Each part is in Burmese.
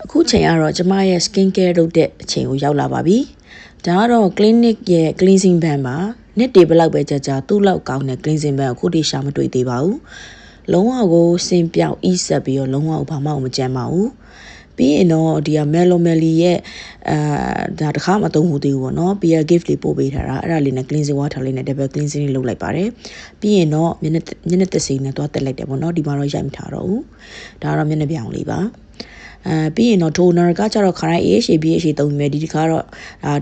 အခုချိန်ကတော့ကျမရဲ့ skin care လုပ်တဲ့အချိန်ကိုရောက်လာပါပြီ။ဒါကတော့ clinic ရဲ့ cleansing band ပါ။နှစ်တည်းဘလောက်ပဲကြာသူ့လောက်ကောင်းတဲ့ cleansing band ကိုအခုထိရှာမတွေ့သေးပါဘူး။လုံးဝကိုစင်ပြောင်အီးဆက်ပြီးတော့လုံးဝဘာမှမကြမ်းပါဘူး။ပြီးရင်တော့ဒီက Melomeli ရဲ့ဒါတစ်ခါမှမသုံးဘူးသေးဘူးပေါ့နော်။ peer gift လေးပို့ပေးထားတာအဲ့ဒါလေးနဲ့ cleansing water လေးနဲ့ double cleansing လေးလုပ်လိုက်ပါတယ်။ပြီးရင်တော့မျက်နှာသစ်စိမ်းနဲ့သွားတက်လိုက်တယ်ပေါ့နော်။ဒီမှာတော့ရိုက်မထားတော့ဘူး။ဒါကတော့မျက်နှာပြောင်လေးပါ။ပြီးရင်တော့ toner ကကျတော့ခရိုင် AHA BHA သုံးပြီးမယ်ဒီတစ်ခါတော့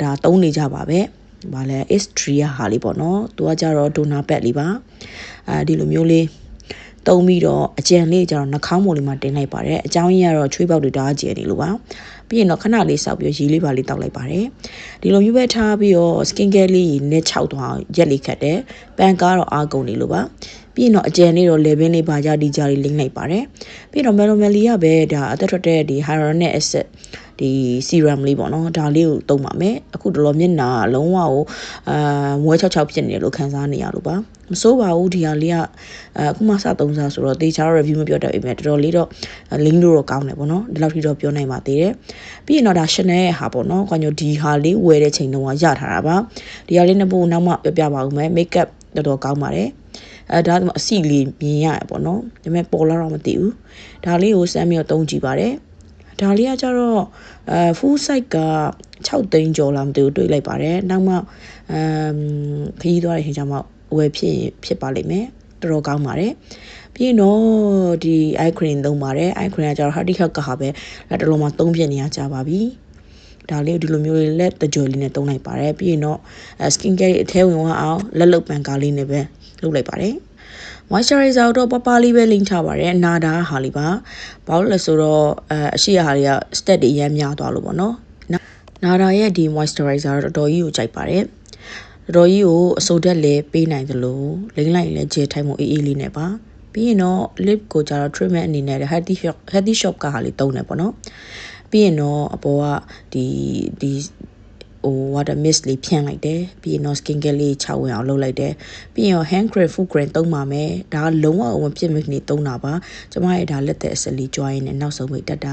ဒါသုံးနေကြပါပဲ။ဘာလဲ Istria ဟာလေးပေါ့နော်။သူကကျတော့ toner pad လေးပါ။ဒီလိုမျိုးလေးသုံးပြီးတော့အကြံလေးကျတော့နှာခေါင်းပေါ်လေးမှာတင်လိုက်ပါတယ်။အကြောင်းရင်းကတော့ချွေးပေါက်တွေဒါကျယ်နေလို့ပါ။ပြီးရင်တော့ခဏလေးစောက်ပြီးရေလေးပါလေးတောက်လိုက်ပါတယ်။ဒီလိုမျိုးပဲထားပြီးတော့ skin care လေးနဲ့6သွားရက်လေးခတ်တယ်။ပန်ကားတော့အားကုန်နေလို့ပါ။ပြီးရင်တော့အကျန်လေးတော့ level လေးပါကြဒီကြလေးလိမ့်လိုက်ပါတယ်ပြီးတော့ Melomeli ကပဲဒါအသက်ထွက်တဲ့ဒီ hyaluronic acid ဒီ serum လေးပေါ့နော်ဒါလေးကိုသုံးပါမယ်အခုတော်တော်မျက်နှာလုံးဝကိုမွဲ66ဖြစ်နေလို့ခံစားနေရလို့ပါမစိုးပါဘူးဒီဟာလေးကအခုမှစသုံးစားဆိုတော့တေချာ review မပြောတတ်ဘူးတော်တော်လေးတော့ link လို့တော့ကောင်းတယ်ပေါ့နော်ဒီလောက်ထိတော့ပြောနိုင်ပါသေးတယ်ပြီးရင်တော့ဒါ Chanel ရဲ့ဟာပေါ့နော်ကွာညိုဒီဟာလေးဝယ်တဲ့ချိန်တုန်းကရထားတာပါဒီဟာလေးနှစ်ပုတ်နောက်မှပြောပြပါဦးမယ် makeup တော်တော်ကောင်းပါတယ်ဒါအစီလေးမြင်ရရပေါ့နော်ဒါပေမဲ့ပေါ်လာတော့မသိဘူးဒါလေးကိုစမ်းပြီးတော့သုံးကြည့်ပါတယ်ဒါလေးကကျတော့full size က6သိန်းကျော်လာမသိဘူးတွေ့လိုက်ပါတယ်နောက်မှခရီးသွားတဲ့ချိန်ကျမှဝယ်ဖြစ်ပါလိမ့်မယ်တော်တော်ကောင်းပါတယ်ပြီးရင်တော့ဒီ eye cream သုံးပါတယ် eye cream ကကျတော့ Hardy Hug ကဟာပဲတော်တော်မှသုံးပြနေရကြပါပြီဒါလေးဒီလိုမျိုးလက်တကြော်လေးနဲ့သုံးလိုက်ပါတယ်ပြီးရင်တော့ skin care အထဲဝင်အောင်လက်လုတ်ပန်ကားလေးနဲ့ပဲလုပ်လိုက်ပါတယ် moisturizer တော့ပပလေးပဲလိမ့်ထားပါတယ်နာတာဟာလေးပါဘာလို့လဲဆိုတော့အရှိရဟာတွေက step တွေအများများသွားလို့ပေါ့နော်နာတာရဲ့ဒီ moisturizer တော့တော်တော်ကြီးကိုကြိုက်ပါတယ်တော်တော်ကြီးကိုအဆိုဓာတ်လည်းပေးနိုင်သလိုလိမ့်လိုက်လည်းဂျယ်ထိုင်မှုအေးအေးလေးနဲ့ပါပြီးရင်တော့ lip ကိုကျတော့ treatment အနေနဲ့ healthy shop ကဟာလေးသုံးတယ်ပေါ့နော်ပြီးရင်တော့အပေါ်ကဒီwater mist လေးဖြန့်လိုက်တယ်ပြီးရင်တော့ skin care လေး6ဝင်အောင်လုပ်လိုက်တယ်ပြီးရင်တော့ hand cream foot cream သုံးပါမယ်ဒါကလုံးဝမဖြစ်မနေသုံးတာပါကျမရဲ့ဒါလက်သက်အစလေးကြွားရင်းနဲ့နောက်ဆုံးမိတ်တက်တာ